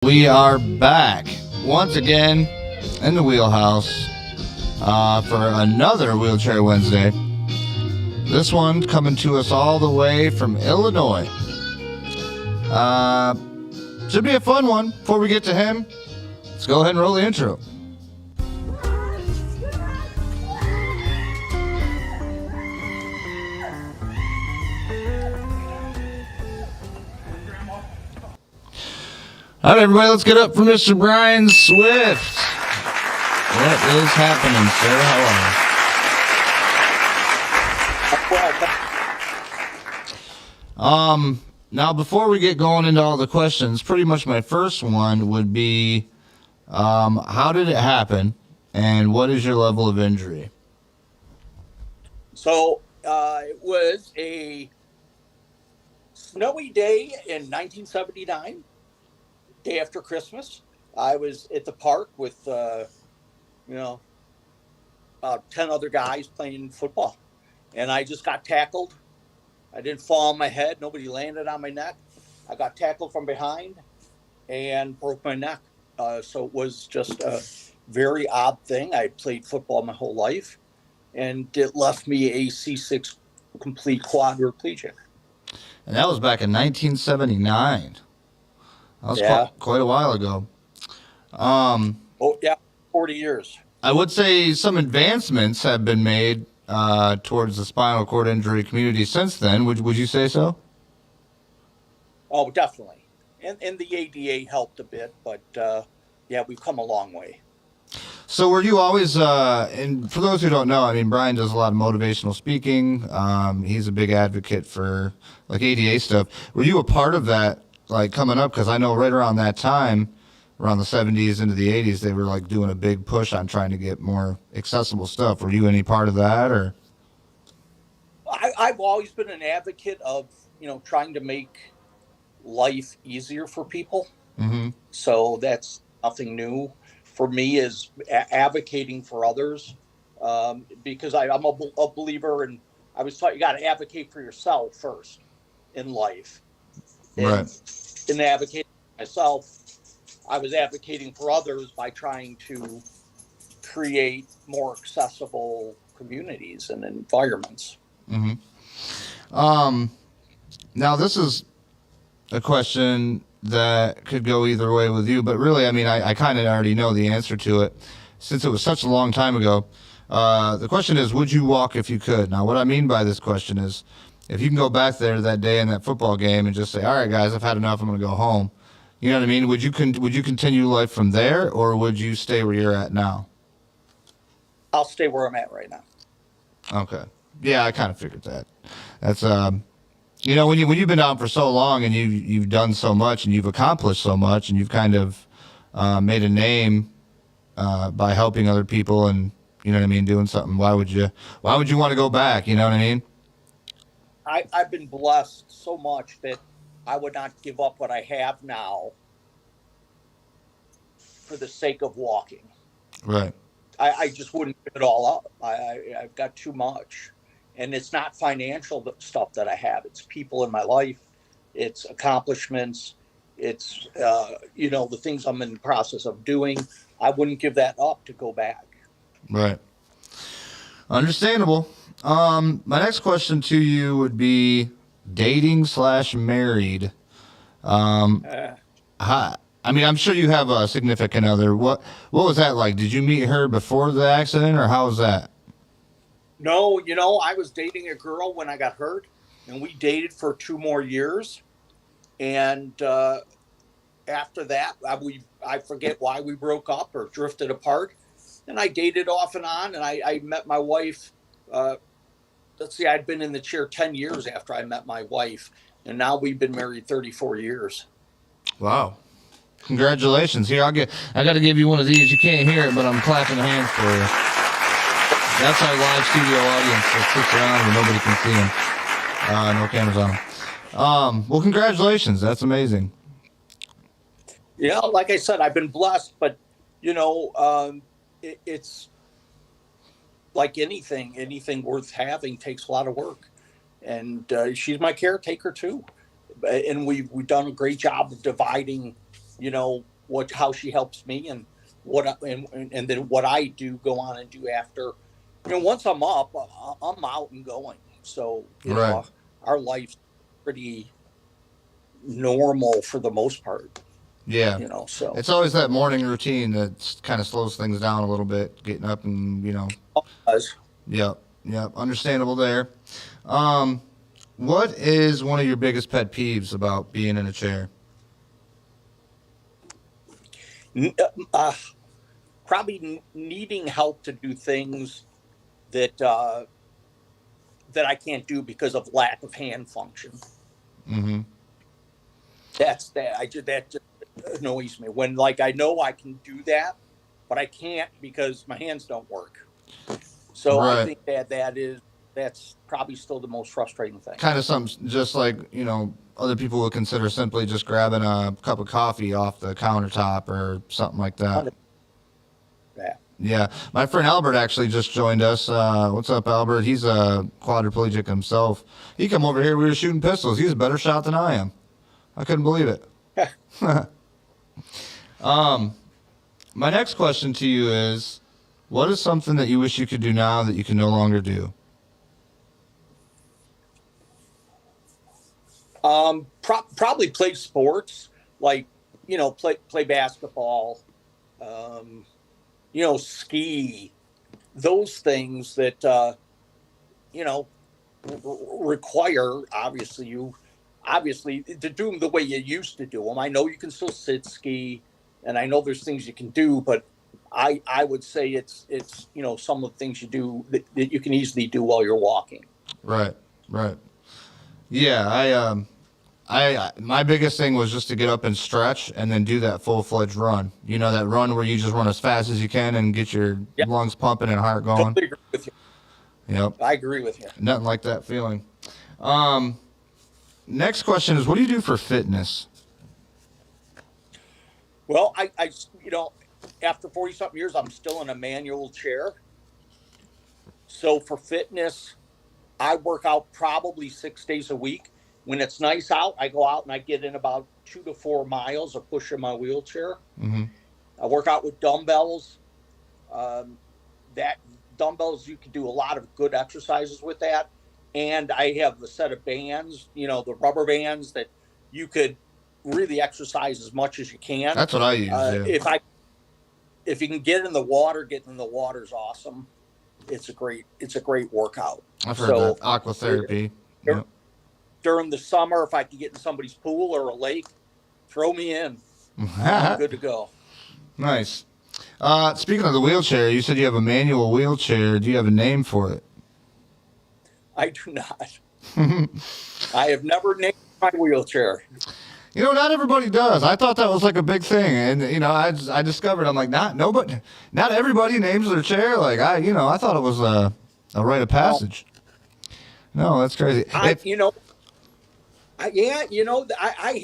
We are back once again in the wheelhouse for another Wheelchair Wednesday. This one coming to us all the way from Illinois. Should be a fun one. Before we get to him, let's go ahead and roll the intro. All right, everybody, let's get up for Mr. Brian Swift. What is happening, sir? How are you? Now, before we get going into all the questions, pretty much my first one would be, how did it happen, and what is your level of injury? So it was a snowy day in 1979. Day after Christmas, I was at the park with, about 10 other guys playing football. And I just got tackled. I didn't fall on my head. Nobody landed on my neck. I got tackled from behind and broke my neck. So it was just a very odd thing. I played football my whole life, and it left me a C6 complete quadriplegic. And that was back in 1979. That was quite a while ago. 40 years. I would say some advancements have been made towards the spinal cord injury community since then. Would you say so? Oh, definitely. And the ADA helped a bit, but we've come a long way. So were you always, and for those who don't know, I mean, Brian does a lot of motivational speaking. He's a big advocate for like ADA stuff. Were you a part of that? Like coming up, because I know right around that time, around the 70s into the 80s, they were like doing a big push on trying to get more accessible stuff. Were you any part of that, or? I've always been an advocate of, trying to make life easier for people. Mm-hmm. So that's nothing new for me, is advocating for others, because I'm a believer, and I was taught you got to advocate for yourself first in life. Right. In advocating for myself, I was advocating for others by trying to create more accessible communities and environments. Mm-hmm. Now, this is a question that could go either way with you, but really, I mean, I kind of already know the answer to it since it was such a long time ago. The question is, would you walk if you could? Now, what I mean by this question is, if you can go back there that day in that football game and just say, all right, guys, I've had enough, I'm going to go home. You know what I mean? Would you continue life from there, or would you stay where you're at now? I'll stay where I'm at right now. Okay. Yeah, I kind of figured that. That's, when you've been down for so long and you've done so much and you've accomplished so much and you've kind of made a name by helping other people and, you know what I mean, doing something, why would you want to go back? You know what I mean? I've been blessed so much that I would not give up what I have now for the sake of walking. Right. I just wouldn't give it all up. I've got too much. And it's not financial stuff that I have. It's people in my life. It's accomplishments. It's, the things I'm in the process of doing. I wouldn't give that up to go back. Right. Understandable. My next question to you would be dating/married. I'm sure you have a significant other. What was that like? Did you meet her before the accident, or how was that? No, I was dating a girl when I got hurt, and we dated for 2 more years. And after that, I forget why we broke up or drifted apart. And I dated off and on, and I met my wife. I'd been in the chair 10 years after I met my wife, and now we've been married 34 years. Wow. Congratulations. Here, I got to give you one of these. You can't hear it, but I'm clapping hands for you. That's our live studio audience that sits around and nobody can see them. No cameras on them. Well, congratulations. That's amazing. Yeah, like I said, I've been blessed, but, it's like anything worth having takes a lot of work. And she's my caretaker too. And we've done a great job of dividing, how she helps me, and and then what I do go on and do after. Once I'm up, I'm out and going. So Right. our life's pretty normal for the most part. Yeah. So It's always that morning routine that kind of slows things down a little bit, getting up and, us. yep, yep, understandable there. Um, what is one of your biggest pet peeves about being in a chair? N- uh, Probably needing help to do things that that I can't do because of lack of hand function. Mm-hmm. That just annoys me when, like, I know I can do that, but I can't because my hands don't work. So I Right. think that's probably still the most frustrating thing. Kind of something just like, other people would consider simply just grabbing a cup of coffee off the countertop or something like that. That. Yeah, my friend Albert actually just joined us. What's up, Albert? He's a quadriplegic himself. He come over here. We were shooting pistols. He's a better shot than I am. I couldn't believe it. um, my next question to you is, what is something that you wish you could do now that you can no longer do? Probably play sports, like play basketball, um, ski, those things that you know require obviously to do them the way you used to do them. I know you can still sit ski, and I know there's things you can do, but I would say it's some of the things you do that you can easily do while you're walking. Right, right. Yeah, my biggest thing was just to get up and stretch and then do that full-fledged run. You know, that run where you just run as fast as you can and get your Yeah, lungs pumping and heart going. totally agree with you. Yep. I agree with you. Nothing like that feeling. Um, Next question is, what do you do for fitness? Well, I after 40 something years, I'm still in a manual chair. So for fitness, I work out probably 6 days a week. When it's nice out, I go out and I get in about 2 to 4 miles of pushing my wheelchair. Hmm. I work out with dumbbells. Um, that dumbbells, you can do a lot of good exercises with that. And I have a set of bands, the rubber bands that you could really exercise as much as you can. That's what I use. Yeah, If you can get in the water, getting in the water is awesome. It's a great workout. I've heard So that aqua therapy. Yep. during the summer, if I could get in somebody's pool or a lake, throw me in. I'm good to go. Nice. Speaking of the wheelchair, you said you have a manual wheelchair. Do you have a name for it? I do not. I have never named my wheelchair. Not everybody does. I thought that was like a big thing, and I discovered I'm like not everybody names their chair. Like I thought it was a rite of passage. No, that's crazy. I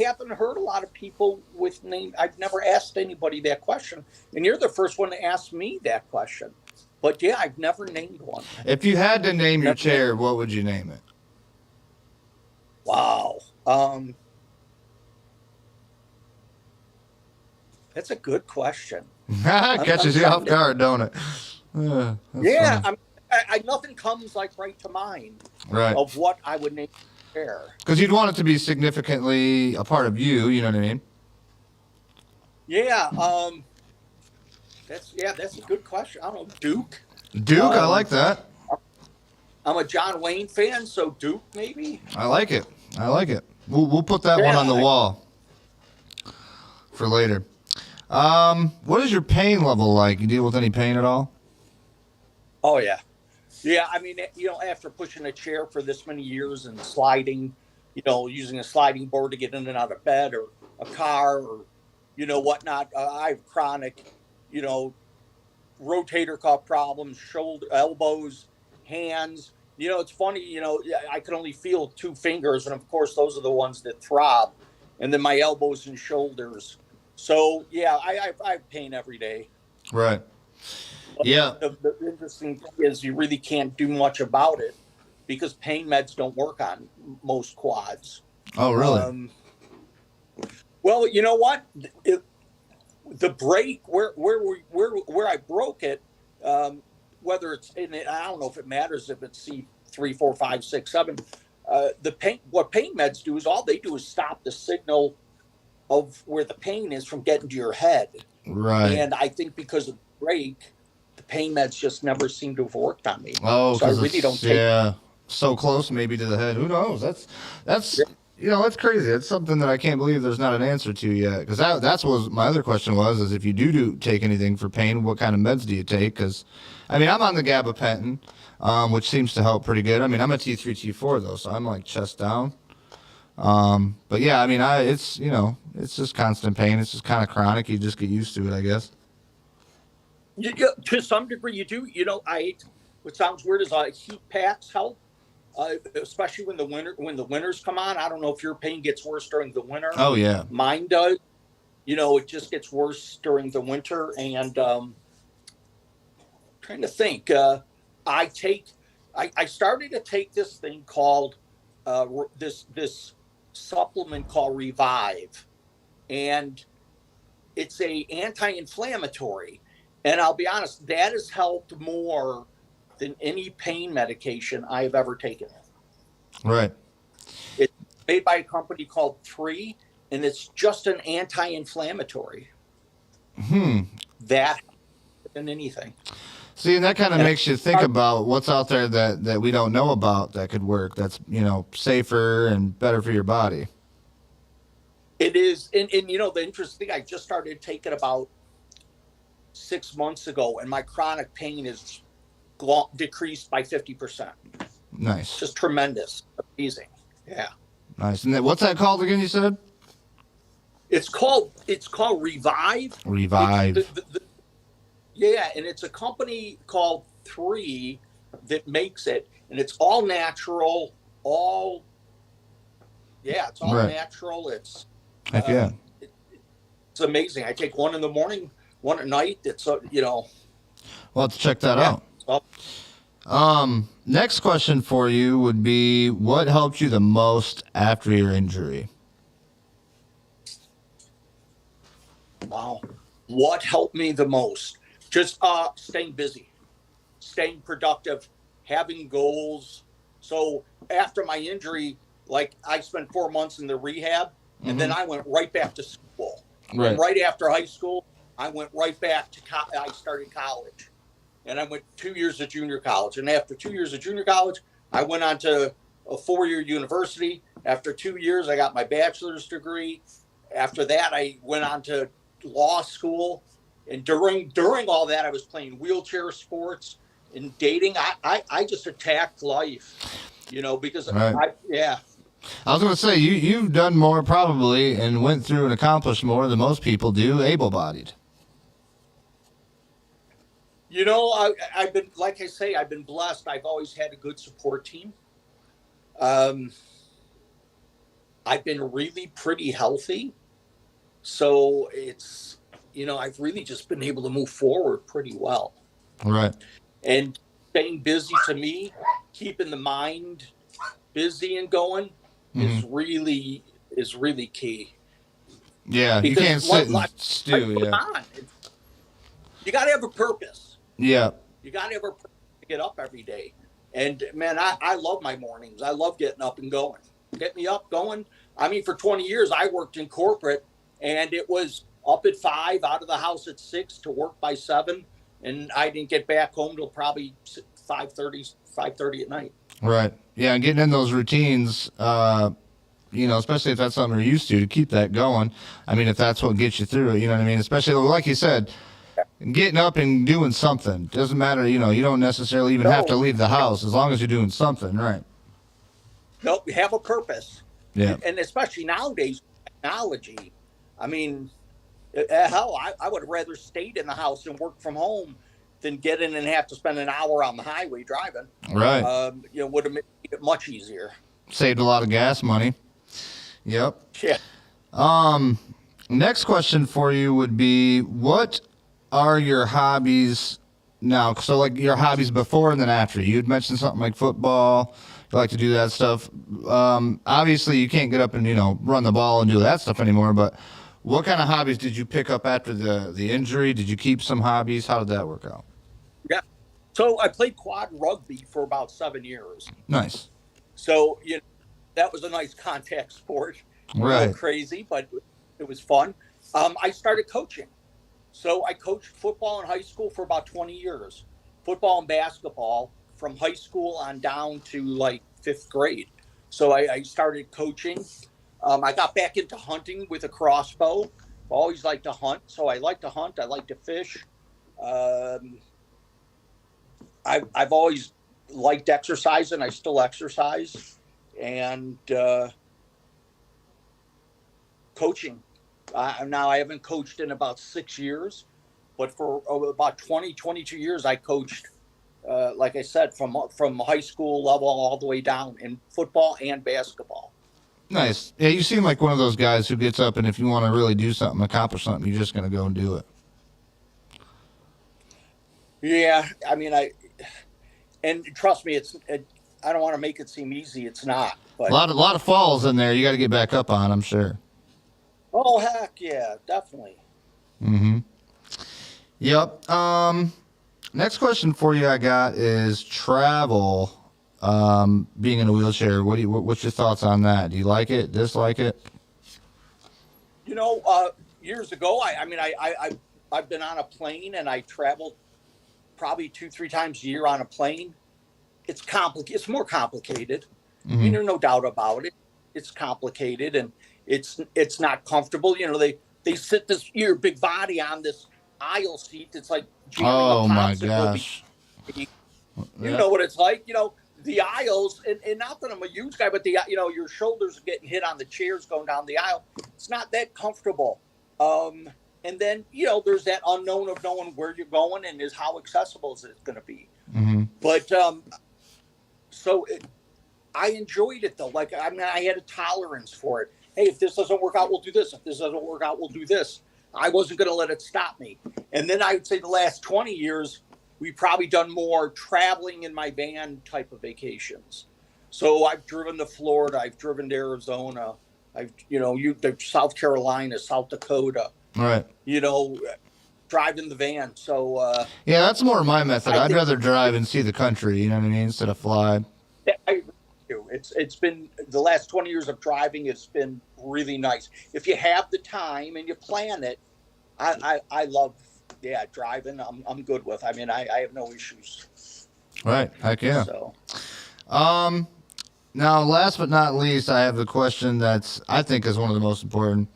haven't heard a lot of people with name. I've never asked anybody that question, and you're the first one to ask me that question. But yeah, I've never named one. If you had to name your chair, what would you name it? Wow. That's a good question. Catches you off guard, don't it? Yeah, nothing comes like right to mind Right. of what I would name a chair. Because you'd want it to be significantly a part of you. You know what I mean? Yeah. That's a good question. I don't know, Duke. Duke, I like that. I'm a John Wayne fan, so Duke maybe. I like it. We'll put that one on the wall for later. What is your pain level like? You deal with any pain at all? Oh yeah. Yeah, I mean, after pushing a chair for this many years and sliding, using a sliding board to get in and out of bed or a car or, whatnot, I have chronic, rotator cuff problems, shoulder, elbows, hands. It's funny, I can only feel 2 fingers. And of course, those are the ones that throb. And then my elbows and shoulders. So, yeah, I have pain every day. Right. Yeah. The interesting thing is you really can't do much about it because pain meds don't work on most quads. Oh, really? Well, you know what? the break where I broke it, whether it's in it, I don't know if it matters if it's C3, 4, 5, 6, 7. What pain meds do is all they do is stop the signal of where the pain is from getting to your head. Right. And I think because of the break, the pain meds just never seem to have worked on me. Oh, so I because really don't take. yeah, so close maybe to the head. Who knows? That's Yeah. that's crazy. It's something that I can't believe there's not an answer to yet. Because that's what my other question was: is if you do take anything for pain, what kind of meds do you take? Because I mean, I'm on the gabapentin, which seems to help pretty good. I mean, I'm a T3, T4 though, so I'm like chest down. But yeah, I mean, it's it's just constant pain. It's just kind of chronic. You just get used to it, I guess. To some degree, you do. What sounds weird is heat packs help, especially when the winters come on. I don't know if your pain gets worse during the winter. Oh yeah, mine does. It just gets worse during the winter. And trying to think, I started to take this thing called this supplement called Revive, and it's a anti-inflammatory. And I'll be honest, that has helped more than any pain medication I have ever taken. right. It's made by a company called 3, and it's just an anti-inflammatory. That than anything. See, and that kind of makes you think about what's out there that we don't know about that could work. That's safer and better for your body. It is, and the interesting thing, I just started taking about 6 months ago, and my chronic pain is decreased by 50%. Nice. Just tremendous, amazing. Yeah. Nice. And what's that called again? You said it's called Revive. Revive. Yeah, and it's a company called 3 that makes it, and it's all natural. It's all right. natural. It's Heck yeah. It's amazing. I take one in the morning, one at night. It's We'll have to check that yeah. out. Next question for you would be, what helped you the most after your injury? Wow. What helped me the most? Just staying busy, staying productive, having goals. So after my injury, like I spent 4 months in the rehab, and then I went right back to school. Right. And right after high school, I went right back to I started college, and I went 2 years of junior college. And after 2 years of junior college, I went on to a 4-year university. After 2 years, I got my bachelor's degree. After that, I went on to law school. And during all that, I was playing wheelchair sports and dating. I just attacked life, because right. I was going to say, you've done more probably and went through and accomplished more than most people do, able-bodied. I've been, like I say, I've been blessed. I've always had a good support team. I've been really pretty healthy. So it's, I've really just been able to move forward pretty well. Right. And staying busy, to me, keeping the mind busy and going is really key. Yeah, because you can't sit and stew. Yeah. You got to have a purpose. Yeah. You got to have a purpose to get up every day. And man, I love my mornings. I love getting up and going. Get me up, going. I mean, for 20 years, I worked in corporate, and it was up at 5, out of the house at 6, to work by 7, and I didn't get back home till probably 5:30 at night. Right. Yeah, and getting in those routines, especially if that's something you're used to keep that going. I mean, if that's what gets you through it, you know what I mean? Especially, like you said, getting up and doing something. Doesn't matter, you don't necessarily even have to leave the house as long as you're doing something, right? No, you have a purpose. Yeah. And especially nowadays, technology. I mean, hell, I would have rather stayed in the house and work from home than get in and have to spend an hour on the highway driving. Right. Would have made it much easier. Saved a lot of gas money. Yep. Yeah. Next question for you would be, what are your hobbies now? So like your hobbies before and then after. You'd mentioned something like football. You like to do that stuff. Obviously you can't get up and, run the ball and do that stuff anymore, but What kind of hobbies did you pick up after the injury? Did you keep some hobbies? How did that work out? Yeah. So I played quad rugby for about 7 years. Nice. So, that was a nice contact sport. A little Right. crazy, but it was fun. I started coaching. So I coached football in high school for about 20 years, football and basketball from high school on down to like fifth grade. So I started coaching. I got back into hunting with a crossbow. Always liked to hunt. So I like to hunt. I like to fish. Um, I've always liked exercise, and I still exercise. And coaching. Now I haven't coached in about 6 years, but for about 20, 22 years, I coached, like I said, from high school level all the way down in football and basketball. Nice. Yeah, you seem like one of those guys who gets up and if you want to really do something, accomplish something, you're just going to go and do it. Yeah, I mean, and trust me, I don't want to make it seem easy. It's not. A But lot of falls in there. You got to get back up on, I'm sure. oh heck yeah, definitely. Mm-hmm. Yep. Next question for you I got is travel. Being in a wheelchair. What's your thoughts on that? Do you like it? Dislike it? Years ago, I've been on a plane, and I traveled probably 2, 3 times a year on a plane. It's complicated. It's more complicated. Mm-hmm. No doubt about it. It's complicated, and it's not comfortable. They sit your big body on this aisle seat. It's like jamming Oh a my popsicle. gosh. You Yeah. know what it's like. The aisles, and not that I'm a huge guy, but your shoulders are getting hit on the chairs going down the aisle. It's not that comfortable. And then there's that unknown of knowing where you're going and is how accessible is it going to be. Mm-hmm. But I enjoyed it though. Like, I mean, I had a tolerance for it. Hey, if this doesn't work out, we'll do this. If this doesn't work out, we'll do this. I wasn't going to let it stop me. And then I'd say the last 20 years, we've probably done more traveling in my van type of vacations. So I've driven to Florida. I've driven to Arizona. I've, South Carolina, South Dakota, Right. driving the van. So, Yeah, that's more my method. I I'd think- rather drive and see the country, you know what I mean, instead of fly. I agree with you. It's been the last 20 years of driving. It's been really nice. If you have the time and you plan it, I love, driving. I'm good with. I mean, I have no issues. Right. Heck yeah. So, Now, last but not least, I have the question that's I think is one of the most important.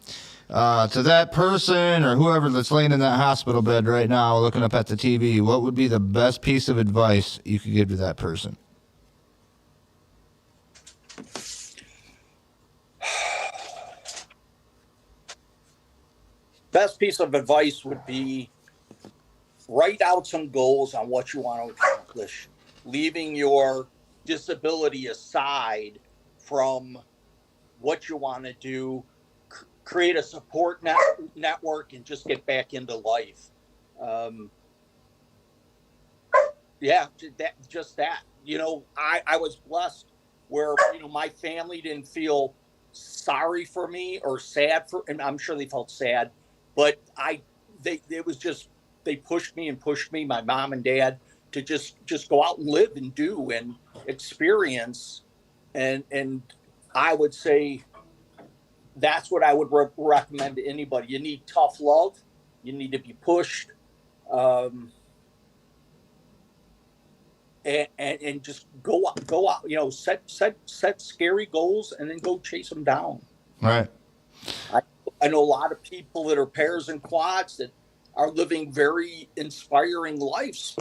To that person or whoever that's laying in that hospital bed right now looking up at the TV, what would be the best piece of advice you could give to that person? best piece of advice would be write out some goals on what you want to accomplish, leaving your disability aside from what you want to do. Create a support network and just get back into life. That. I was blessed where my family didn't feel sorry for me or sad for, and I'm sure they felt sad, but they pushed me, my mom and dad, to just go out and live and do and experience, and I would say that's what I would recommend to anybody. You need tough love. You need to be pushed. And just go out, set scary goals and then go chase them down. Right. I know a lot of people that are pairs and quads that are living very inspiring lives.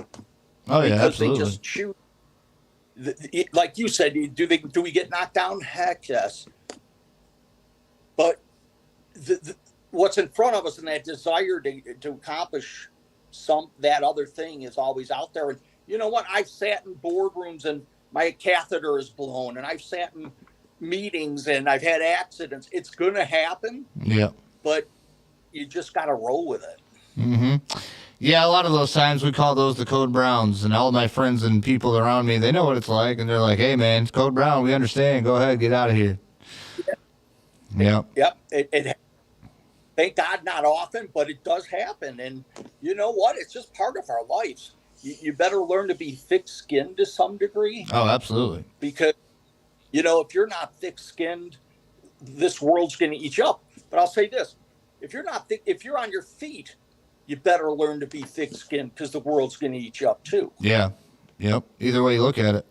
Oh yeah, because absolutely. they just choose. Like you said, do we get knocked down? Heck yes. But what's in front of us and that desire to accomplish that other thing is always out there. And you know what? I've sat in boardrooms and my catheter is blown, and I've sat in meetings and I've had accidents. It's going to happen. Yeah. But you just got to roll with it. Mm-hmm. Yeah, a lot of those times we call those the Code Browns, and all my friends and people around me, they know what it's like, and they're like, "Hey, man, it's Code Brown. We understand. Go ahead, get out of here." Yeah. Yep. Yep. thank God not often, but it does happen. And you know what? It's just part of our lives. You better learn to be thick-skinned to some degree, Oh, absolutely. because if you're not thick-skinned, this world's going to eat you up. But I'll say this: if you're on your feet, you better learn to be thick-skinned, because the world's going to eat you up too. Yeah. Yep. Either way you look at it.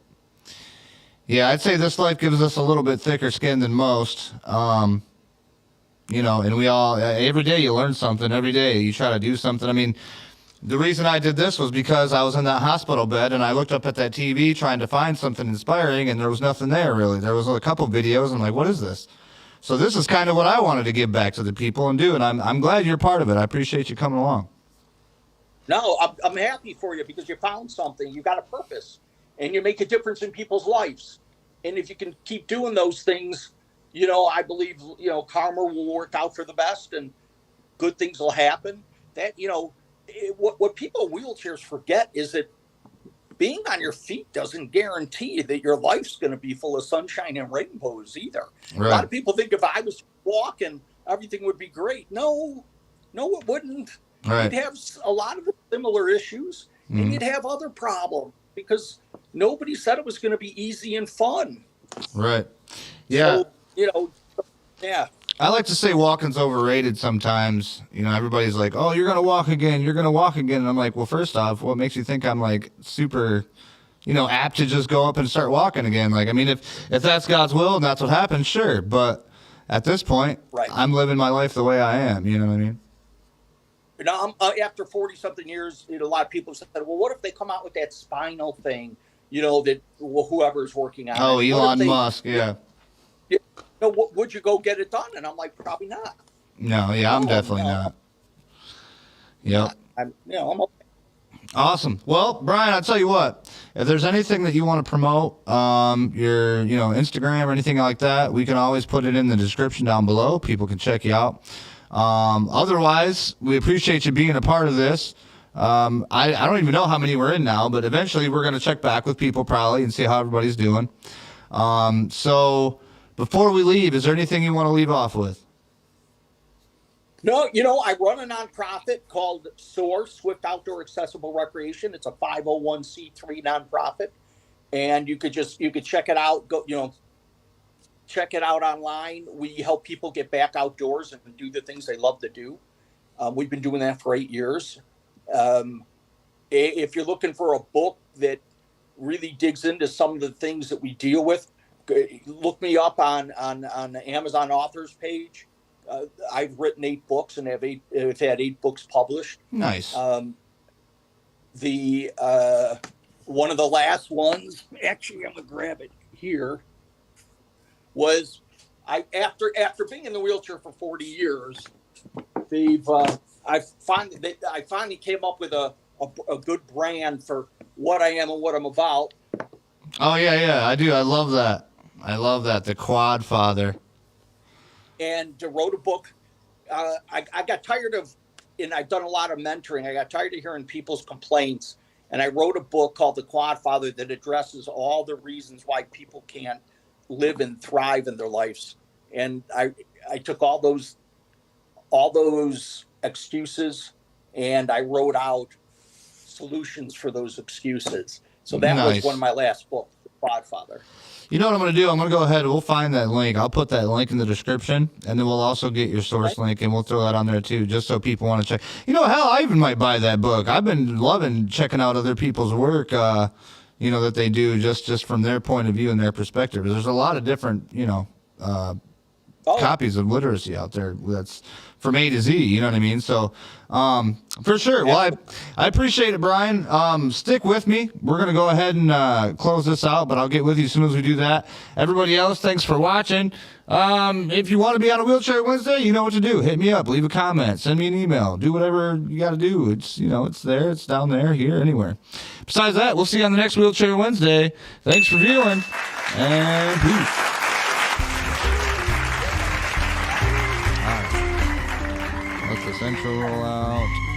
Yeah, I'd say this life gives us a little bit thicker skin than most. And we all, every day you learn something. Every day you try to do something. I mean, the reason I did this was because I was in that hospital bed and I looked up at that TV trying to find something inspiring, and there was nothing there really. There was a couple videos. I'm like, what is this? So this is kind of what I wanted to give back to the people and do, and I'm glad you're part of it. I appreciate you coming along. No, I'm happy for you, because you found something. You got a purpose, and you make a difference in people's lives. And if you can keep doing those things, I believe, karma will work out for the best, and good things will happen. That, what people in wheelchairs forget is that being on your feet doesn't guarantee that your life's going to be full of sunshine and rainbows either. Right. A lot of people think if I was walking, everything would be great. No, it wouldn't. Right. You'd have a lot of the similar issues, and you'd have other problems, because nobody said it was going to be easy and fun. Right. Yeah. So, yeah. I like to say walking's overrated sometimes. Everybody's like, oh, you're going to walk again. You're going to walk again. And I'm like, well, first off, what makes you think I'm like super, apt to just go up and start walking again? Like, I mean, if that's God's will and that's what happens, sure. But at this point, right, I'm living my life the way I am. You know what I mean? After 40-something years, a lot of people said, well, what if they come out with that spinal thing, that whoever's working on it? Oh, Elon Musk, yeah. Would you go get it done? And I'm like, probably not. No, yeah, I'm definitely not. Yep. I'm okay. Awesome. Well, Brian, I'll tell you what. If there's anything that you want to promote, your Instagram or anything like that, we can always put it in the description down below. People can check you out. Otherwise, we appreciate you being a part of this. I don't even know how many we're in now, but eventually we're going to check back with people probably and see how everybody's doing. So before we leave, is there anything you want to leave off with? No, I run a nonprofit called SOAR, Swift Outdoor Accessible Recreation. It's a 501c3 nonprofit, and you could check it out. Check it out online. We help people get back outdoors and do the things they love to do. We've been doing that for 8 years. If you're looking for a book that really digs into some of the things that we deal with, look me up on the Amazon authors page. I've written 8 books and have had 8 books published. Nice. The one of the last ones, actually, I'm gonna grab it here, was after being in the wheelchair for 40 years, I finally came up with a good brand for what I am and what I'm about. Oh yeah, I do. I love that. The Quad Father. And wrote a book. I got tired of, and I've done a lot of mentoring. I got tired of hearing people's complaints, and I wrote a book called The Quad Father that addresses all the reasons why people can't live and thrive in their lives. And I took all those excuses, and I wrote out solutions for those excuses. So that was one of my last books, The Quad Father. You know what I'm going to do? I'm going to go ahead. We'll find that link. I'll put that link in the description, and then we'll also get your source link, and we'll throw that on there too, just so people want to check. Hell, I even might buy that book. I've been loving checking out other people's work, that they do just from their point of view and their perspective. There's a lot of different, copies of literacy out there that's from A to Z, you know what I mean? So, for sure. Well, I appreciate it, Brian. Stick with me. We're going to go ahead and close this out, but I'll get with you as soon as we do that. Everybody else, thanks for watching. If you want to be on a Wheelchair Wednesday, you know what to do. Hit me up, leave a comment, send me an email, do whatever you got to do. It's, it's there, it's down there, here, anywhere. Besides that, we'll see you on the next Wheelchair Wednesday. Thanks for viewing, and peace. Let the central roll out.